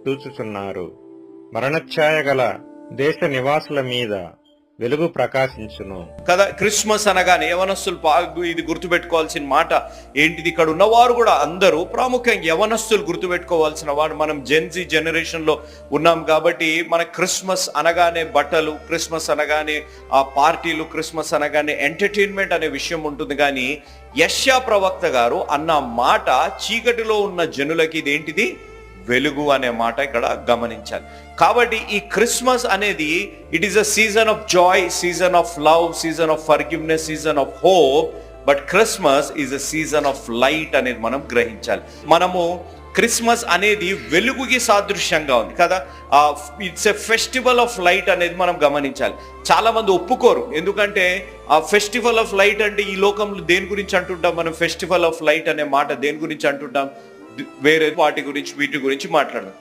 చూచుచున్నారు. మరణఛాయ గల దేశ నివాసుల మీద వెలుగు ప్రకాశించును కదా. క్రిస్మస్ అనగానే యవనస్తులు ఇది గుర్తుపెట్టుకోవాల్సిన మాట ఏంటిది, ఇక్కడ ఉన్నవారు కూడా అందరూ ప్రాముఖ్యంగా యవనస్తులు గుర్తుపెట్టుకోవాల్సిన వాడు. మనం జెన్జీ జనరేషన్ లో ఉన్నాం కాబట్టి మన క్రిస్మస్ అనగానే బట్టలు, క్రిస్మస్ అనగానే ఆ పార్టీలు, క్రిస్మస్ అనగానే ఎంటర్టైన్మెంట్ అనే విషయం ఉంటుంది. కానీ యెషయా ప్రవక్త గారు అన్న మాట చీకటిలో ఉన్న జనులకి ఇదేంటిది, వెలుగు అనే మాట ఇక్కడ గమనించాలి. కాబట్టి ఈ క్రిస్మస్ అనేది it is a season of Joy, season of love, season of forgiveness, season of hope. But Christmas is a season of light అనేది మనం గ్రహించాలి. మనము క్రిస్మస్ అనేది వెలుగుకి సాదృశ్యంగా ఉంది కదా. It's a festival of light అనేది మనం గమనించాలి. చాలా మంది ఒప్పుకోరు, ఎందుకంటే ఆ ఫెస్టివల్ ఆఫ్ లైట్ అంటే ఈ లోకంలో దేని గురించి అంటుంటాం మనం? ఫెస్టివల్ ఆఫ్ లైట్ అనే మాట దేని గురించి అంటుంటాం? వేరే వాటి గురించి, వీటి గురించి మాట్లాడడం.